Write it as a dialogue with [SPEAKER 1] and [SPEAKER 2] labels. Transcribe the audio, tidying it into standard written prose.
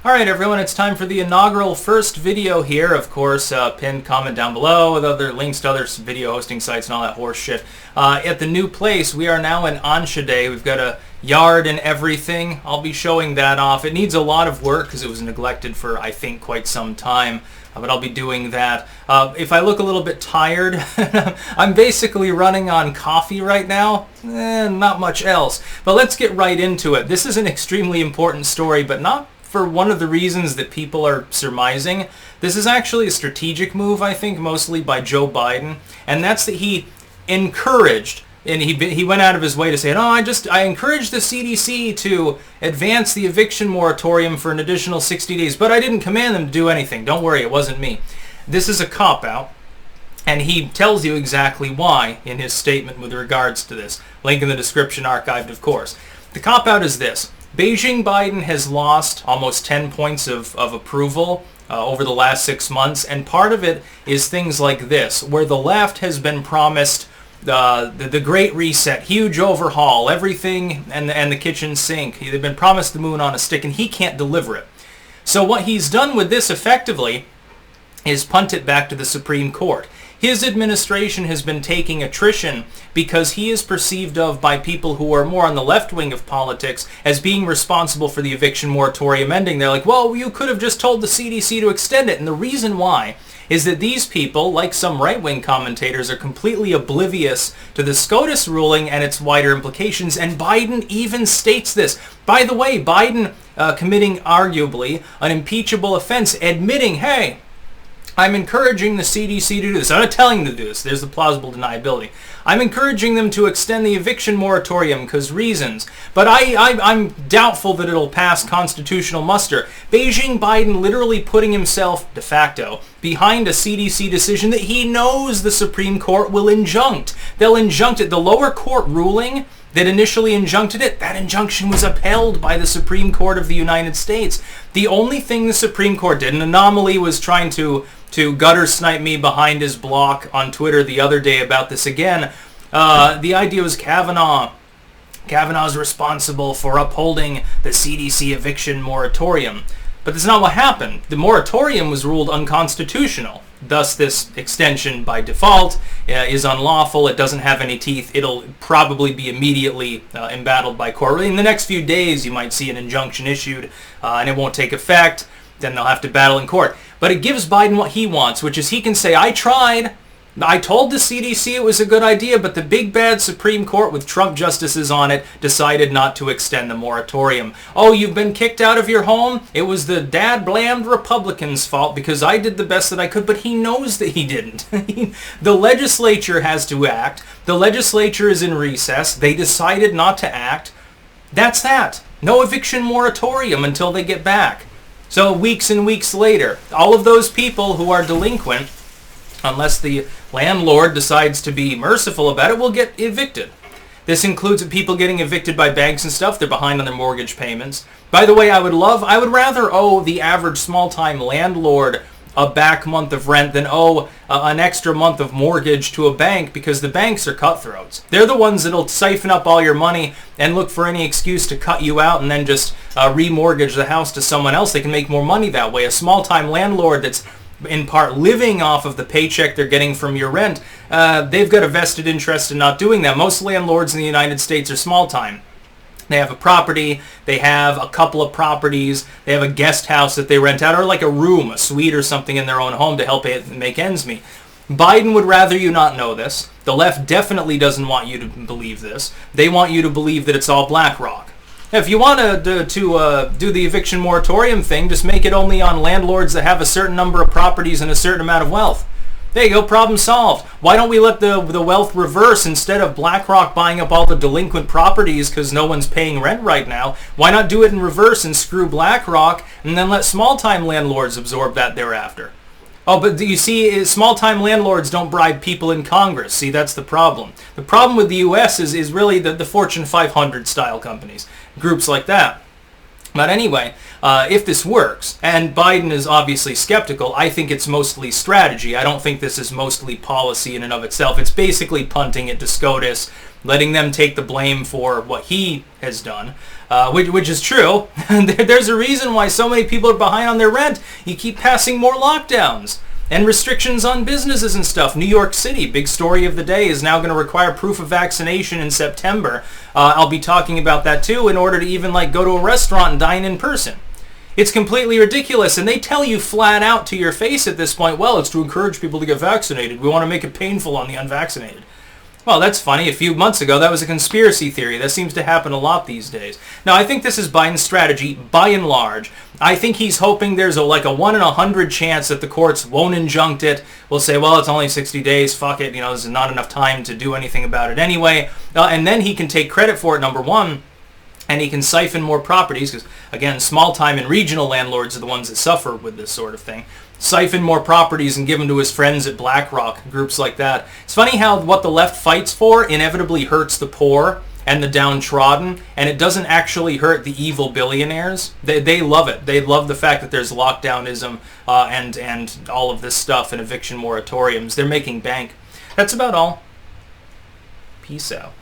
[SPEAKER 1] Alright everyone, it's time for the inaugural first video here. Of course, pinned comment down below with other links to other video hosting sites and all that horse shit. At the new place, we are now in Anshade. We've got a yard and everything. I'll be showing that off. It needs a lot of work because it was neglected for, I think, quite some time. But I'll be doing that. If I look a little bit tired, I'm basically running on coffee right now. Not much else. But let's get right into it. This is an extremely important story, but not for one of the reasons that people are surmising. This is actually a strategic move, I think, mostly by Joe Biden, and that's that he encouraged, and he went out of his way to say, I encouraged the CDC to advance the eviction moratorium for an additional 60 days, but I didn't command them to do anything. Don't worry, it wasn't me. This is a cop-out, and he tells you exactly why in his statement with regards to this. Link in the description, archived, of course. The cop-out is this. Beijing Biden has lost almost 10 points of approval over the last 6 months, and part of it is things like this, where the left has been promised the Great Reset, huge overhaul, everything, and the kitchen sink. They've been promised the moon on a stick, and he can't deliver it. So what he's done with this effectively is punt it back to the Supreme Court. His administration has been taking attrition because he is perceived of by people who are more on the left wing of politics as being responsible for the eviction moratorium ending. They're like, well, you could have just told the CDC to extend it. And the reason why is that these people, like some right-wing commentators, are completely oblivious to the SCOTUS ruling and its wider implications. And Biden even states this. By the way, Biden committing arguably an impeachable offense, admitting, hey, I'm encouraging the CDC to do this. I'm not telling them to do this. There's the plausible deniability. I'm encouraging them to extend the eviction moratorium because reasons. But I'm doubtful that it'll pass constitutional muster. Beijing Biden literally putting himself, de facto, behind a CDC decision that he knows the Supreme Court will injunct. They'll injunct it. The lower court ruling that initially injuncted it, that injunction was upheld by the Supreme Court of the United States. The only thing the Supreme Court did, an anomaly was trying to gutter snipe me behind his block on Twitter the other day about this again. The idea was Kavanaugh's responsible for upholding the CDC eviction moratorium. But that's not what happened. The moratorium was ruled unconstitutional. Thus, this extension by default is unlawful. It doesn't have any teeth. It'll probably be immediately embattled by court. In the next few days, you might see an injunction issued, and it won't take effect. Then they'll have to battle in court. But it gives Biden what he wants, which is he can say, I tried. I told the CDC it was a good idea, but the big bad Supreme Court with Trump justices on it decided not to extend the moratorium. Oh, you've been kicked out of your home? It was the dad-blamed Republicans' fault because I did the best that I could, but he knows that he didn't. The legislature has to act. The legislature is in recess. They decided not to act. That's that. No eviction moratorium until they get back. So weeks and weeks later, all of those people who are delinquent, unless the landlord decides to be merciful about it, will get evicted. This includes people getting evicted by banks and stuff. They're behind on their mortgage payments. By the way, I would rather owe the average small-time landlord a back month of rent than owe an extra month of mortgage to a bank, because the banks are cutthroats. They're the ones that'll siphon up all your money and look for any excuse to cut you out and then just remortgage the house to someone else. They can make more money that way. A small-time landlord that's in part living off of the paycheck they're getting from your rent, they've got a vested interest in not doing that. Most landlords in the United States are small-time. They have a property, they have a couple of properties, they have a guest house that they rent out, or like a room, a suite or something in their own home to help make ends meet. Biden would rather you not know this. The left definitely doesn't want you to believe this. They want you to believe that it's all BlackRock. If you want to do the eviction moratorium thing, just make it only on landlords that have a certain number of properties and a certain amount of wealth. There you go, problem solved. Why don't we let the wealth reverse instead of BlackRock buying up all the delinquent properties because no one's paying rent right now? Why not do it in reverse and screw BlackRock and then let small-time landlords absorb that thereafter? Oh, but you see, small-time landlords don't bribe people in Congress. See, that's the problem. The problem with the U.S. is really the Fortune 500 style companies, groups like that. But anyway, if this works, and Biden is obviously skeptical, I think it's mostly strategy. I don't think this is mostly policy in and of itself. It's basically punting it to SCOTUS, letting them take the blame for what he has done. which is true. There's a reason why so many people are behind on their rent. You keep passing more lockdowns and restrictions on businesses and stuff. New York City, big story of the day, is now going to require proof of vaccination in September. I'll be talking about that too, in order to even go to a restaurant and dine in person. It's completely ridiculous, and they tell you flat out to your face at this point, well, it's to encourage people to get vaccinated. We want to make it painful on the unvaccinated. Well, that's funny. A few months ago, that was a conspiracy theory. That seems to happen a lot these days. Now, I think this is Biden's strategy, by and large. I think he's hoping there's a 1 in 100 chance that the courts won't injunct it. We'll say, well, it's only 60 days. Fuck it. There's not enough time to do anything about it anyway. And then he can take credit for it, number one, and he can siphon more properties, because, again, small-time and regional landlords are the ones that suffer with this sort of thing. Siphon more properties and give them to his friends at BlackRock, groups like that. It's funny how what the left fights for inevitably hurts the poor and the downtrodden, and it doesn't actually hurt the evil billionaires. They love it. They love the fact that there's lockdownism and all of this stuff and eviction moratoriums. They're making bank. That's about all. Peace out.